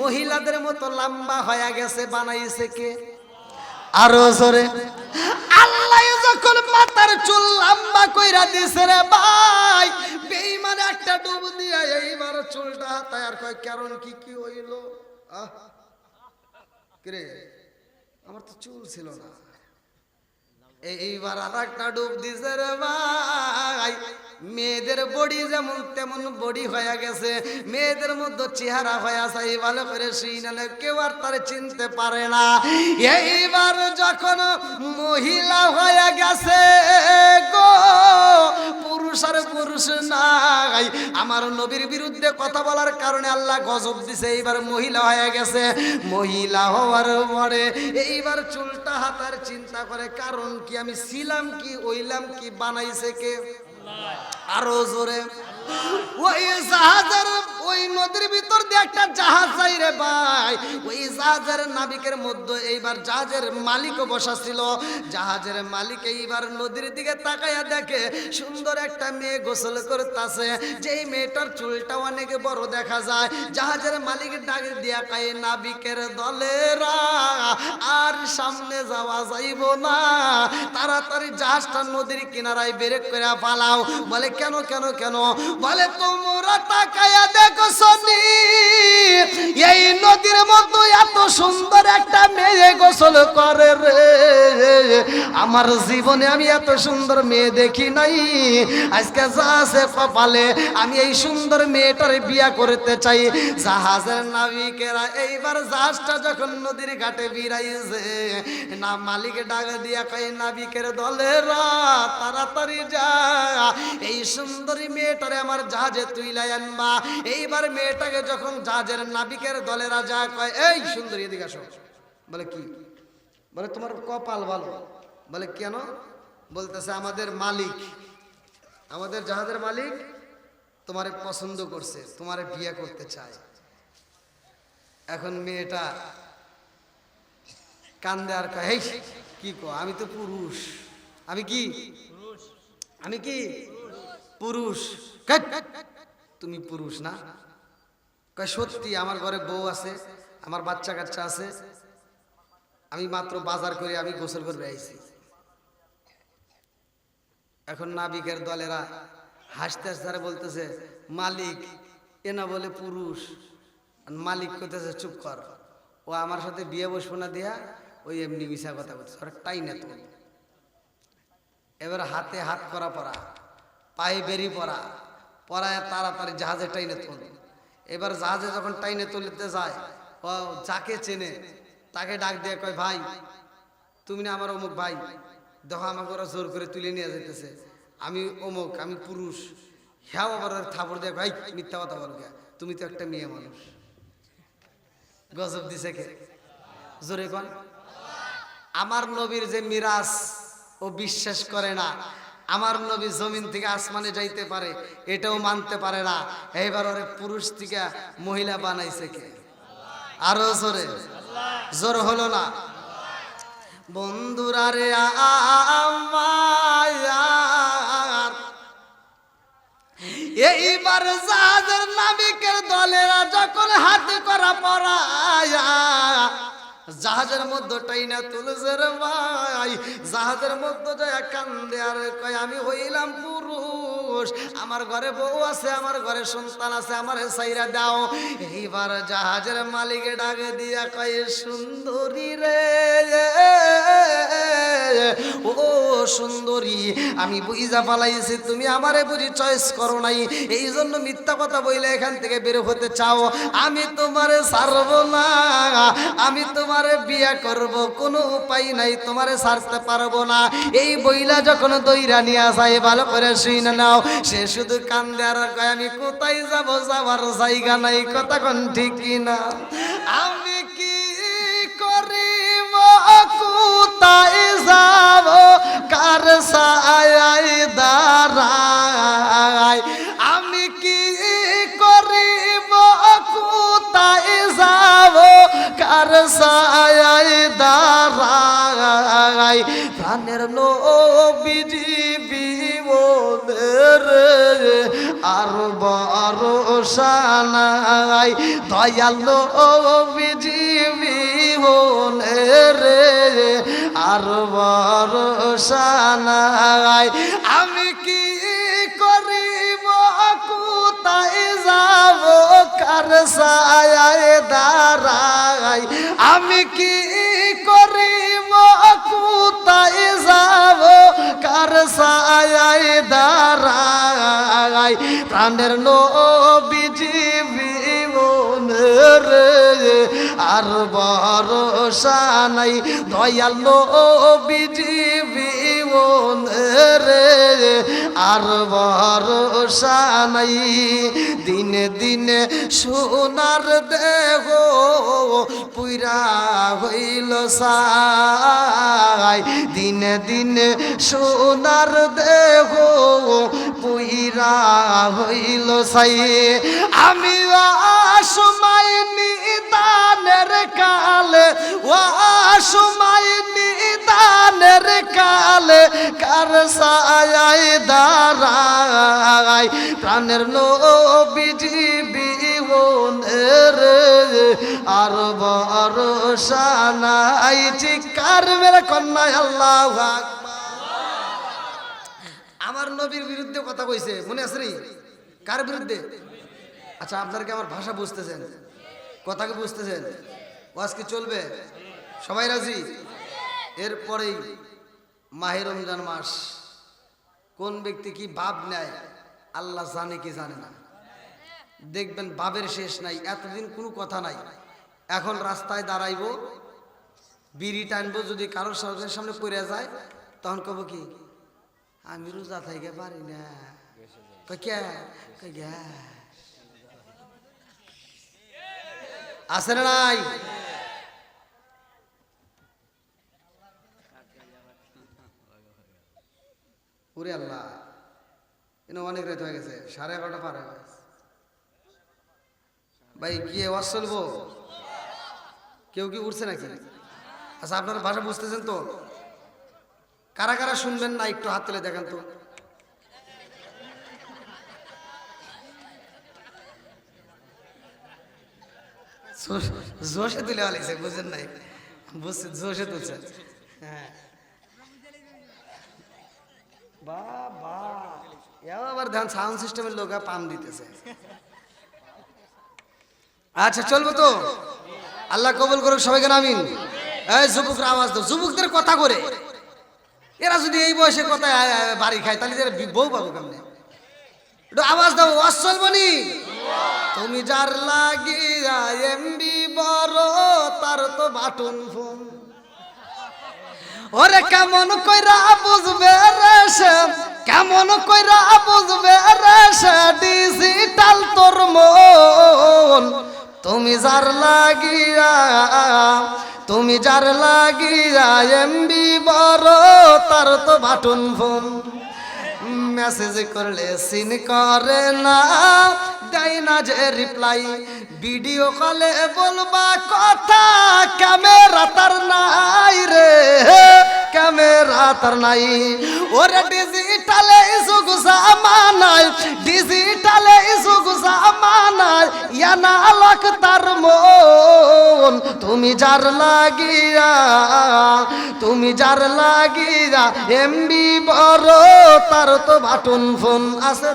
মহিলাদের মতো লম্বা হয়ে গেছে। বানাইছে কে? আরো জোরে। আল্লাহ যখন মাথার চুল লম্বা কইরা দিছে রে ভাই, বেঈমান একটা ডুব দিয়া এইবার চুলটা হাতায় আর কয় কারণ কি কি হইল? কিরে আমার তো চুল ছিল না। এইবার আর একটা ডুব দিছে রে ভাই, মেয়েদের বডি যেমন তেমন বডি হয়ে গেছে, মেয়েদের মধ্যে চেহারা হয়ে আছে। ভালো করে শুই না কেউ আর তার চিনতে পারে না। এইবার যখন মহিলা হয়ে গেছে গো, পুরুষ আর পুরুষ নাই, আমার নবীর বিরুদ্ধে কথা বলার কারণে আল্লাহ গজব দিছে। এইবার মহিলা হয়ে গেছে। মহিলা হওয়ার পরে এইবার চুলটা হাতার চিন্তা করে কারণ কি আমি ছিলাম কি ওইলাম কি, বানাইছে কে? আরো জোরে। ওই জাহাজের ওই নদীর ভিতর দিয়ে একটা জাহাজ যাই রে ভাই। ওই জাহাজের নাবিকের মধ্যে এইবার জাহাজের মালিকও বসা ছিল। জাহাজের মালিক এইবার নদীর দিকে তাকাইয়া দেখে সুন্দর একটা মেয়ে গোসল করতেছে, যেই মেয়েটার চুলটা অনেক বড় দেখা যায়। জাহাজের মালিক ডাক দিয়া কয়, নাবিকের দলেরা আর সামনে যাওয়া যাইব না, তাড়াতাড়ি জাহাজটা নদীর কিনারায় বেরেক করে পালাও। বলে কেন কেন কেন? বলে তোমরা তাকাইয়া দেখো সনি, এই নদীর মধ্যে এত সুন্দর একটা মেয়ে গোসল করে রে, আমার জীবনে আমি এত সুন্দর মেয়ে দেখি নাই। আজকে জাহাজে কপালে আমি এই সুন্দর মেয়েটার বিয়া করতে চাই। জাহাজের নাবিকেরা এইবার জাহাজটা যখন নদীর ঘাটে বিরাইছে, না মালিক ডাক দিয়া কয়, নাবিকের দলেরা তাড়াতাড়ি যা, এই সুন্দরী মেয়েটারে আমার জাহাজে তুইলাই আনবা। এইবার মেয়েটাকে যখন জাহাজের নাবিকের দলেরা যা কয়, এই সুন্দরী এদিকে আসো। বলে কি? বলে তোমার কপাল ভালো। বলে কেন? বলতেছে আমাদের মালিক, আমাদের জাহাজের মালিক তোমারে পছন্দ করছে, তোমারে বিয়ে করতে চায়। এখন মেয়েটা কান্দে আর কয়, এই কি কো, আমি তো পুরুষ। আমি কি? আমি কি পুরুষ? তুমি পুরুষ না? কয় সত্যি, আমার ঘরে বউ আছে, আমার বাচ্চা কাচ্চা আছে, আমি মাত্র বাজার করে আমি গোসল করবে আইছি। এখন নাবিকের দলেরা হাসতে হাসতে বলতেছে, মালিক এ না বলে পুরুষ। মালিক কইতেছে, চুপ কর, ও আমার সাথে বিয়ে বসবো না দিয়া ওই এমনি মিশা কথা বলছে, ওরা টাই না তো। এবার হাতে হাত করা পরা, পায়ে বেরি পরা, পরায় তাড়াতাড়ি জাহাজে টাইনে তোল। এবার জাহাজে যখন টাইনে তুলতে যায়, ও যাকে চেনে তাকে ডাক দিয়ে কয়, ভাই তুমি না আমার অমুক ভাই, দেখো আমাকে ওরা জোর করে তুলে নিয়ে যেতেছে, আমি অমুক, আমি পুরুষ। হ্যাঁ আবার থাপড় দিয়ে, ভাই মিথ্যা কথা বল, তুমি তো একটা মেয়ে মানুষ। গজব দিছে কে? জোরে কোন? আমার নবীর যে মিরাজ ও বিশ্বাস করে না, আমার নবী জমিন থেকে আসমানে যাইতে পারে এটাও মানতে পারে না। এইবার ওরে পুরুষ থেকে মহিলা বানাইছে কে? আরো জোরে, জোর হলো না? বন্ধুরা রে আমার, এইবার জাহাজের নাবিকের দলেরা যখন হাতে করা পড়ায়া জাহাজের মধ্যে টাইনা তুলছে রে ভাই, জাহাজের মধ্যে যায় কান্দে আর কয়, আমি হইলাম পুরুষ, আমার ঘরে বউ আছে, আমার ঘরে সন্তান আছে, আমার সাইরা দাও। এইবার জাহাজের মালিকে ডাকে দিয়া কয়, সুন্দরী রে ও সুন্দরী, আমি বুঝা পালাইছি তুমি আমারে বুঝি চয়েস করো নাই, এই জন্য মিথ্যা কথা বইলে এখান থেকে বের হতে চাও। আমি তোমারে ছাড়বো না, আমি তোমারে বিয়া করব, কোনো উপায় নাই, তোমারে ছাড়তে পারবো না। এই বইলা যখন দইরা নিয়ে যায়, ভালো করে শুনে নাও, সে শুধু কান্দে আর কয়, আমি কোথায় যাব, যাওয়ার জায়গা নাই। কথা কোন ঠিক কিনা? আমি কি করিব, কোথায় যাব, কার ছায়ায় দাঁড়াই, আমি কি করিব, কোথায় যাব, কার ছায়ায় দাঁড়াই। প্রাণের নবীজি বিমনের আর ভরসা নাই, দয়াল নবীজি বিমনের আর ভরসা নাই। আমি কি করিব, কোথায় যাব, কার ছায়ায় দাঁড়াই, আমি কি করিব, কোথায় যাব, কার ছায়ায় দাঁড়াই। প্রাণের নবীজি বিমনের আর ভরসা নাই, দয়াল নবীজি বিমনের আর ভরসা নাই। দিনে দিনে সোনার দেহ পুইরা হইল ছাই, দিনে দিনে সোনার দেহ পুইরা কইরা হইল সাই আমি সময় নিদানের কালে সময় নিদানের কালে কার সায়ায় দাঁড়াই প্রাণের নবীজি বিবনের আর ভরসা নাই চিৎকার মেরে কন্যা আল্লাহু আকবার। আমার নবীর বিরুদ্ধে কথা কইছে, মনে আছে নি? কার বিরুদ্ধে? আচ্ছা আপনারা কি আমার ভাষা বুঝতেছেন, কথা কি বুঝতেছেন? ওয়াজ কি চলবে? সবাই রাজি? এরপরেই মাহে রমজান মাস, কোন ব্যক্তি কি ভাব নেয় আল্লাহ জানে কি জানে না। দেখবেন ভাবের শেষ নাই, এতদিন কোনো কথা নাই, এখন রাস্তায় দাঁড়াইবো, বিড়ি টানবো, যদি কারোর সামনে পড়ে যায় তখন কব কি আমি রোজা থাইকে পারি না। আছে না নাই? ওরে আল্লাহ, অনেক রাত হয়ে গেছে, 11:30 পার হয়ে গেছে। ভাই গিয়ে ওয়াজ চলবো? কেউ কি উঠছে নাকি? আচ্ছা আপনারা ভাষা বুঝতেছেন তো? কারা কারা শুনবেন না একটু হাত তুলে দেখেন তো। জোশে তুলে আলিছে, বুঝেন নাই? বুঝছে, জোশে তুলছে। হ্যাঁ বাবা, আবার ধ্যান সাউন্ড সিস্টেমের লোক পাম দিতেছে। আচ্ছা চলবো তো? আল্লাহ কবুল করুক সবাইকে, আমিন। এই যুবকরা আওয়াজ দাও, যুবকদের কথা করে। এরা যদি এই বয়সে কথা বাড়ি খায় তাহলে এরা বউ পাবো কেমনে? একটু আওয়াজ দাও, ওয়াজ চলবো নি? তুমি যার লাগিয়া এমবি বড় তার তো বাটন ফোন। ওরে কেমন কইরা বুঝবে রে সে, কেমন কইরা বুঝবে রে সে ডিজিটাল তোর মন। তুমি যার লাগিয়া, তুমি যার লাগিয়া এমবি বড় তার তো বাটন ফোন। মেসেজ করলে সিন করে না, দেয় না যে রিপ্লাই, ভিডিও কলে বলবা কথা ক্যামেরা তার নাই রে, ক্যামেরা তার নাই। ওরে ডিজিটালে যুগ জামানায়, ডিজিটালে যুগ জামানায় ইয়ানা লাখ তার মন। তুমি যার লাগিয়া, তুমি যার লাগিয়া এমবি বড় তার তো বাটন ফোন। আছে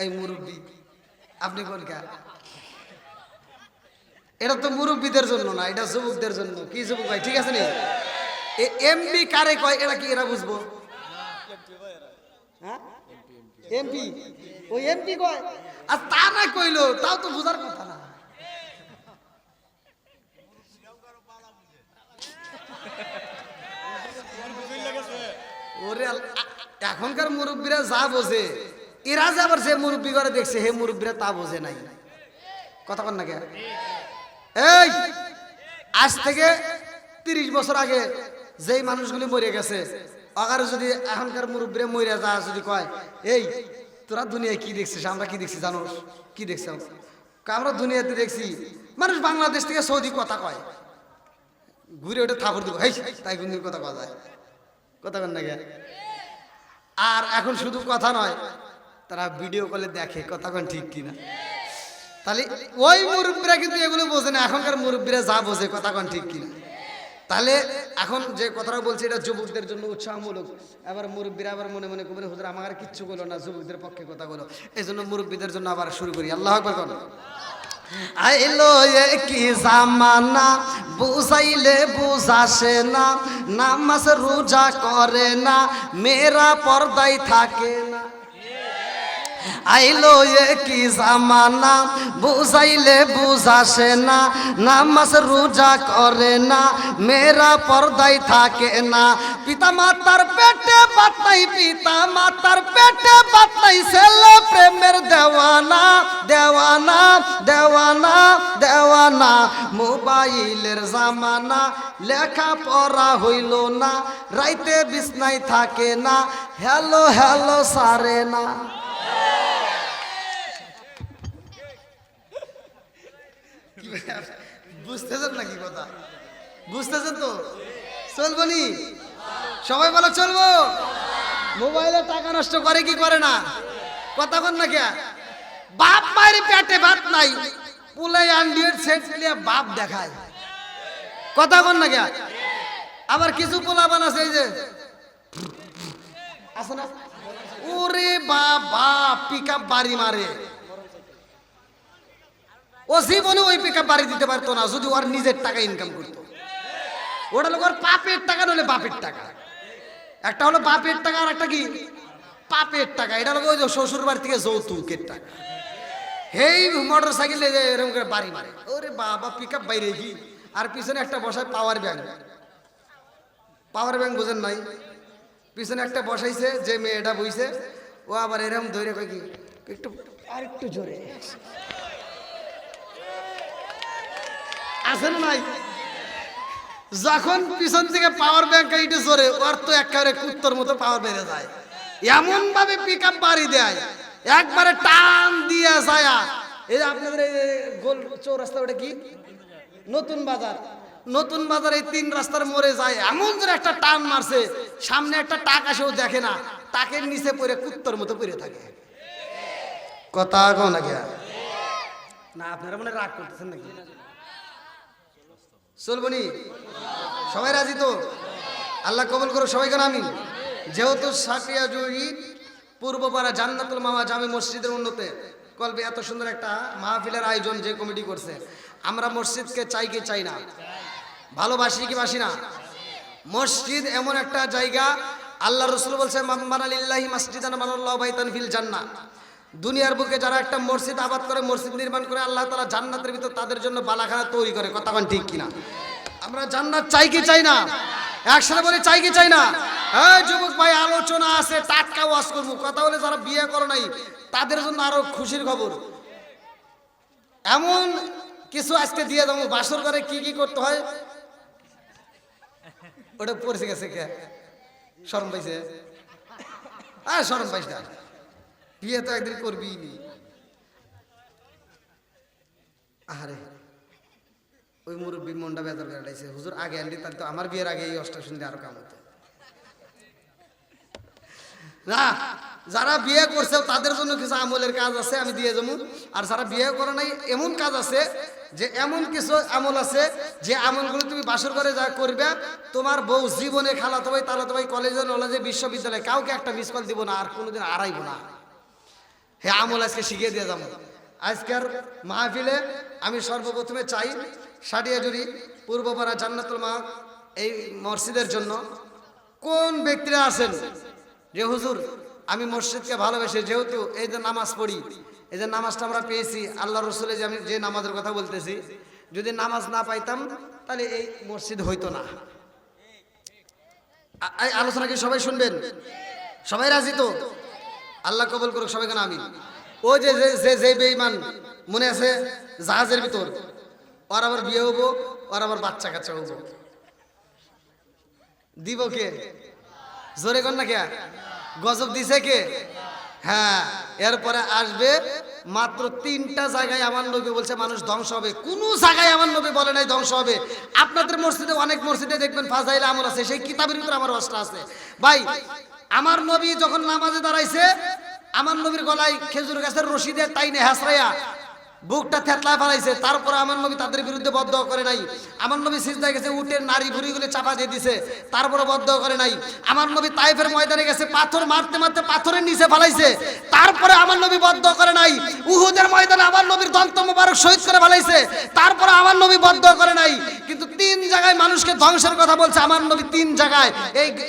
এই মুরব্বী, আপনি কোন কা? এটা তো মুরব্বীদের জন্য না, এটা যুবকদের জন্য। কি যুবক ভাই ঠিক আছে নি? এমবি কারে কয় এটা কি এরা বুঝবো? এমপি, ওই এমপি কয়। আর তা না কইলো তাও তো বুঝার কথা না। ওরে এখনকার মুরব্বীরা যা বোঝে, এরা যে আবার যে মুরব্বী করে দেখছে হে মুরব্বীরা তা বোঝে নাই। কথা কন না কে? এই আজ থেকে 30 বছর আগে যেই মানুষগুলি মরে গেছে, আগার যদি এখনকার মুরব্বীরা মরে যা যদি কয় এই তোরা দুনিয়ায় কি দেখছিস, আমরা কি দেখছি জানো? কি দেখছ? আমরা দুনিয়াতে দেখছি মানুষ বাংলাদেশ থেকে সৌদি কথা কয়, ঘুরে ওটা থাপড় দিব, হেই তাই কোন কথা কওয়া যায়? কথা কন না কে? আর এখন শুধু কথা নয়, তারা ভিডিও কলে দেখে, কথা কন ঠিক কিনা? তাহলে ওই মুরব্বীরা কিন্তু এগুলো বোঝে না, এখনকার মুরব্বীরা যা বোঝে, কথা কন ঠিক কিনা? তাহলে এখন যে কথাটা বলছি এটা যুবকদের জন্য উৎসাহমূলক। আবার মুরব্বীরা আবার মনে মনে করবেন হুজুর আমার আর কিচ্ছু বলো না, যুবকদের পক্ষে কথা বলো। এই জন্য মুরব্বীদের জন্য আবার শুরু করি। আল্লাহু আকবার কোন। আইলো কি জামানা বুঝাইলে বুঝাসে না, নামাজ রোজা করে না, মেয়েরা পর্দায় থাকে না। আইলো এ কি জামানা বুঝাইলে বুঝাসে না নামাজ রোজা করে না মেয়েরা পর্দায় থাকে না পিতা মাতার পেটে বাত নাই পিতা মাতার পেটে বাত নাই ছেলে প্রেমের দেওয়ানা দেওয়ানা দেওয়ানা দেওয়ানা মোবাইলের জামানা লেখা পড়া হইল না রাইতে বিছনায় থাকে না হ্যালো হ্যালো সারে না বুঝতেছেন নাকি কথা বুঝতেছেন তো চলবো নি সবাই বলো চলবো মোবাইলে টাকা নষ্ট করে কি করে না কথা বল না কে বাপ মায়ের পেটে ভাত নাই পুলাই আন্ডিয়ের সেট নিয়ে বাপ দেখায় কথা বল না কে আবার কিছু পোলাবান আছে এই যে আছে না ওরে বাবা পিকআপ বাড়ি মারে ও জীবনে ওই পিকআপ বাড়ি দিতে পারতো না যদি ওর নিজের টাকা ইনকাম করতো ওটা হলো ওর বাপের টাকা নলে বাপের টাকা একটা হলো বাপের টাকা আর একটা কি পাপের টাকা এটা হলো ওই যে শ্বশুর বাড়ি থেকে যৌতুকের টাকা এই মোটর সাইকেল এরকম করে বাড়ি মারে ওরে বাবা পিকআপ বাইরে কি আর পিছনে একটা বসায় পাওয়ার ব্যাংক বোঝেন নাই পিছনে একটা বসাইছে যে মেয়েটা বইছে ও আবার এরকম ধরে কয় কি একটু আর একটু জোরে আসেন নাই যখন পিছন থেকে পাওয়ার ব্যাংক এইটা জোরে ওর তো একেবারে কুত্তর মতো পাওয়ার বেড়ে যায় এমন ভাবে পিকআপ বাড়ি দেয় একবারে টান দিয়ে যায় এই যে আপনাদের এই গোল চৌরাস্তা ওটা কি নতুন বাজার এই 3 রাস্তার মোড়ে যায় এমন যে একটা টান মারছে সামনে একটা টাক আসেও দেখে না টাকের নিচে পড়ে কুত্তর মতো পড়ে থাকে কথা কও না কে না আপনারা মনে রাগ করতেছেন নাকি চলবো নি সবাই রাজি তো আল্লাহ কবুল করো সবাই কেন আমি যেহেতু সাফিয়া জুহি পূর্বপাড়া জান্নাতুল মাওয়া জামে মসজিদের উন্নতে কলবে এত সুন্দর একটা মাহফিলের আয়োজন যে কমিটি করছে আমরা মসজিদকে চাই কি চাই না ভালোবাসি কি বাসি না মসজিদ এমন একটা জায়গা আল্লাহ রাসূল বলছে মাম্মানা লিল্লাহি মাসজিদান বানাল্লাহু বাইতান ফিল জান্নাহ দুনিয়ার বুকে যারা একটা মসজিদ আবাদ করে মসজিদ নির্মাণ করে আল্লাহ তাআলা জান্নাতের ভিতর তাদের জন্য বালাখানা তৈরি করে কথা কোন ঠিক কিনা আমরা জান্নাত চাই কি চাই না একসাথে বলে চাই কি চাই না এই যুবক ভাই আলোচনা আছে টাটকা ওয়াজ করব কথা বলে যারা বিয়ে করে নাই তাদের জন্য আরো খুশির খবর এমন কিছু আজকে দিয়ে দেবো বাসর করে কি কি করতে হয় ওটা পড়ে গেছে কে শরম পাইছে শরম পাইস না বিয়ে তো একদিন করবি নি আরে ওই মুরব্বী মনটা বেদর কাটাইছে হুজুর আগে আনলি তাহলে তো আমার বিয়ের আগে এই অষ্টা শুনতে আরো কাম হতো না যারা বিয়ে করছে তাদের জন্য কিছু আমলের কাজ আছে আমি দিয়ে যাবো আর যারা বিয়ে করে নাই এমন কাজ আছে যে এমন কিছু আমল আছে যে আমলগুলো তুমি বাসর করে যা করবে তোমার বউ জীবনে খালাতো ভাই তালাতো ভাই কলেজে নলেজে বিশ্ববিদ্যালয়ে কাউকে একটা মিস কল দিব না আর কোনোদিন আড়াইব না হে আমল আজকে শিখিয়ে দিয়ে যাবো আজকের মাহফিলে আমি সর্বপ্রথমে চাই সাডিয়াজুরি পূর্বপাড়া জান্নাতুল মাওয়া এই মসজিদের জন্য কোন ব্যক্তিরা আছেন যে হুজুর আমি মসজিদকে ভালোবেসে যেহেতু এই যে নামাজ পড়ি এই যে নামাজটা আমরা পেয়েছি আল্লাহ রসুলে যে আমি যে নামাজের কথা বলতেছি যদি নামাজ না পাইতাম তাহলে এই মসজিদ হইতো না এই আলোচনা কি সবাই শুনবেন সবাই রাজি তো আল্লাহ কবুল করুক সবাই কেন আমি ও যে যে বেঈমান মনে আছে জাহাজের ভিতর ওর আবার বিয়ে হবো ওর আবার বাচ্চা কাচ্চা হবো দিব কে জোরে কর না কে গজব দিছে কে হ্যাঁ এরপরে আসবে মাত্র 3টা জায়গায় আমার নবী বলছে মানুষ ধ্বংস হবে কোন জায়গায় আমার নবী বলে নাই ধ্বংস হবে আপনাদের মসজিদে অনেক মসজিদে দেখবেন ফাজাইল আমল আছে সেই কিতাবের ভিতরে আমার অস্ত্র আছে ভাই আমার নবী যখন নামাজে দাঁড়াইছে আমার নবীর গলায় খেজুর গাছের রশি দিয়ে টাইনে হেসরাইয়া বুকটা থেতলায় ফেলাইছে, তারপরে আমার নবী তাদের বিরুদ্ধে বদদোয়া করে নাই। আমার নবী সিজদায় গেছে, উটের নারী ভুঁড়িগুলো চাপা দিয়ে দিছে, তারপরে বদদোয়া করে নাই। আমার নবী তাইফের ময়দানে গেছে, পাথর মারতে মারতে পাথরের নিচে ফেলাইছে, তারপরে আমার নবী বদদোয়া করে নাই। উহুদের ময়দানে আমার নবীর দন্ত মোবারক শহীদ করে ফেলাইছে, তারপরে আমার নবী বদদোয়া করে নাই। কিন্তু 3 জায়গায় মানুষকে ধ্বংসের কথা বলছে আমার নবী, 3 জায়গায়।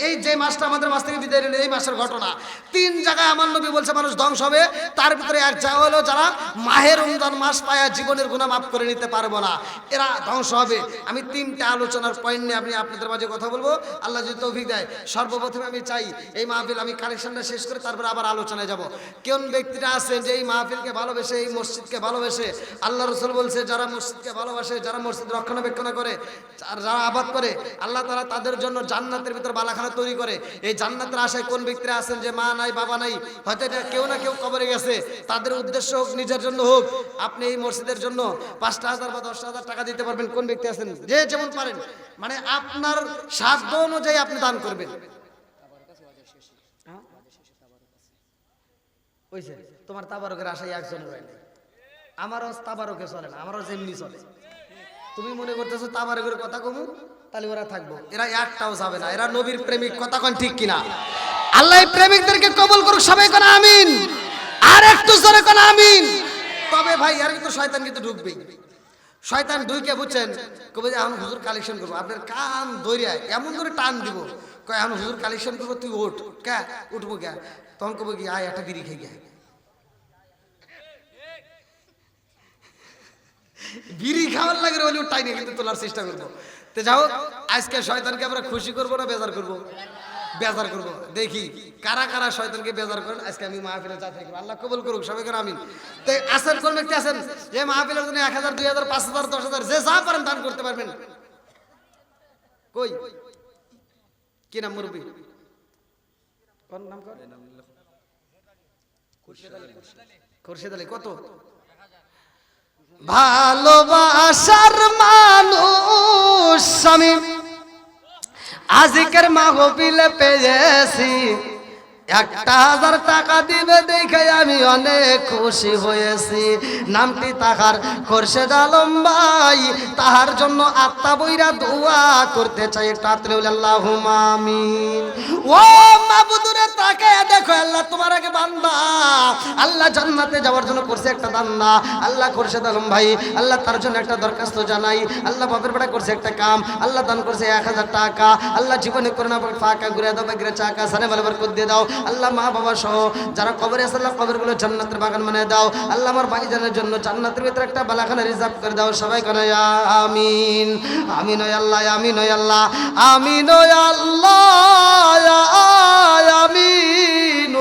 এই যে মাসটা আমাদের মাস থেকে বিদায় নিল, এই মাসের ঘটনা, 3 জায়গায় আমার নবী বলছে মানুষ ধ্বংস হবে। তার ভিতরে এক জায়গা হলো যারা মাহে রমজান মাস পায়া জীবনের গুনাহ মাফ করে নিতে পারবো না, এরা ধ্বংস হবে। আমি 3টা আলোচনার পয়েন্ট নিয়ে আমি আপনাদের মাঝে কথা বলবো, আল্লাহ যদি তৌফিক দেয়। সর্বপ্রথমে আমি চাই এই মাহফিল আমি কালেকশনটা শেষ করে তারপরে আবার আলোচনায় যাব। কোন ব্যক্তিরা আছেন যে এই মাহফিলকে ভালোবেসে, এই মসজিদকে ভালোবেসে, আল্লাহ রাসূল বলছে যারা মসজিদকে ভালোবাসে, যারা মসজিদ রক্ষণাবেক্ষণ করে, যারা আবাদ করে, আল্লাহ তাআলা তাদের জন্য জান্নাতের ভিতর বালাখানা তৈরি করে। এই জান্নাতের আশায় কোন ব্যক্তিরা আছেন যে মা নাই বাবা নাই, হয়তো এটা কেউ না কেউ কবরে গেছে, তাদের উদ্দেশ্য হোক নিজের জন্য হোক, আপনি এই মসজিদের জন্য 5,000 বা 10,000 টাকা দিতে পারবেন। কোন ব্যক্তি আছেন যে যেমন পারেন, মানে আপনার সাধ্য অনুযায়ী আপনি দান করবেন। ওইছে তোমার তাবারকের আশায় একজনের হয় না, আমারও তাবারকে চলে না, আমারও যেমনি চলে। তুমি মনে করতেছো তাবারকের কথা কমু, তাহলে ওরা থাকবো, এরা একটাও যাবে না। এরা নবীর প্রেমিক, কথা কোন ঠিক কিনা? আল্লাহ প্রেমিকদেরকে কবুল করুক, সবাই কোন আমিন, আর একটু জোরে কোন আমিন। তবে ভাই আর কিন্তু শয়তান কিন্তু ঢুকবেই, শয়তান ঢুকে বুঝছেন, কবে যে এখন হুজুর কালেকশন করবো, আপনার কান দৌড়ায় এমন করে টান দিব, কয় এখন হুজুর কালেকশন করবো, তুই ওঠ, কে উঠবো কে? তখন কবে কি আয় একটা বিড়ি খেয়ে গায়, বিড়ি খাওয়ার লাগে বলে টাইনে কিন্তু তোলার চেষ্টা করবো। তো যাও, আজকে শয়তানকে আমরা খুশি করবো না বেজার করবো? বেজার করবো। দেখি কারা কারা শয়তানকে বেজার করেন। আজকে আমি মাহফিলে যা থাকবো, আল্লাহ কবুল করুক, সবাই করে আমিন। তো আছেন কোন ব্যক্তি আছেন যে মাহফিলের জন্য 1,000, 2,000, 5,000, 10,000 যে যা পারেন দান করতে পারবেন? কই কি নাম মুরব্বী? কোন নাম? খুরশেদ আলী। কত ভালোবাসার মানুষ আমি আজকের মাহফিলে পেয়েছি, 1,000 টাকা দিবে দেখে আমি অনেক খুশি হয়েছি। নামটি তাহার খুরশেদ আলম ভাই, তাহার জন্য আত্মা বইরা দোয়া করতে চাই। একটু আত্মা বলে আল্লাহুম্মা আমিন। ও মাবুদুরে তাকায় দেখো, আল্লাহ তোমার আগে বান্দা, আল্লাহ জান্নাতে যাওয়ার জন্য করছে একটা দান্দা। আল্লাহ খুরশেদ আলম ভাই, আল্লাহ তার জন্য একটা দরখাস্ত জানাই। আল্লাহ বাপের বেটা করছে একটা কাম, আল্লাহ দান করছে 1,000 টাকা। আল্লাহ জীবনে করে না ফাঁকা ঘুরে দাও, বাগিরে চাকা সানে বলে বরকত দিয়ে দাও। আল্লাহ মা বাবা সহ যারা কবরে আছে, আল্লাহ কবরগুলো জান্নাতের বাগান বানিয়ে দাও। আল্লাহ আমার ভাইজানের জন্য জান্নাতের ভিতরে একটা বালাখানা রিজার্ভ করে দাও। সবাই করে আমিন, আমিন ও আল্লাহ, আমিন ও আল্লাহ, আমিন ও আল্লাহ, আমিন।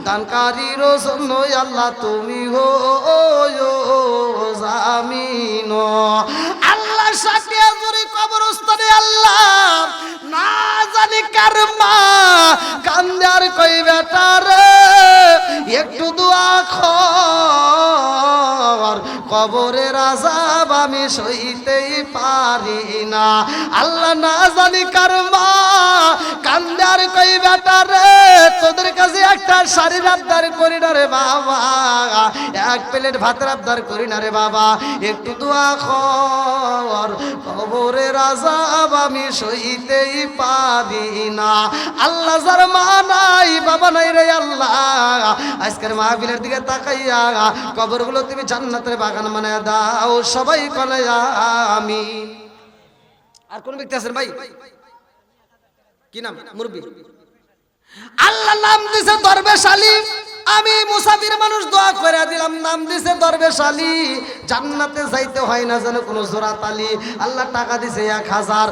দানকারীর জন্য আল্লাহ তুমি হো আমিন। আল্লাহ সাকিয়া জুরি কবরস্থানে আল্লাহ না জানি কার মা কান্দার কই বেটার একটু দোয়া কর, কবরের আযাব আমি সইতেই পারি না। আল্লাহ না জানি কার মা কান্দার কই বেটার, তোদের কাছে একটা শাড়ির আবদার করি না রে বাবা, 1 প্লেট ভাতের আবদার করি না রে বাবা, একটু দোয়া কর, কবরের আযাব আমি সইতেই পারি না। আল্লাহ যার মা নাই বাবা নাই রে আল্লাহ, আজকের মাহফিলের দিকে তাকাইয়া কবরগুলো তুমি জান্নাতের বাগান বানায় দাও। সবাই বলে আমিন। আর কোন ব্যক্তি আছেন ভাই? কি নাম মুরব্বি? আল্লাহ নাম দিছে দরবেশ আলী, আমি মুসাফির মানুষ দোয়া করে দিলাম, নাম দিছে দরবেশ আলী। জান্নাতে যাইতে হয় না যেন কোনো জোরাত আলী। আল্লাহ টাকা দিছে 1,000,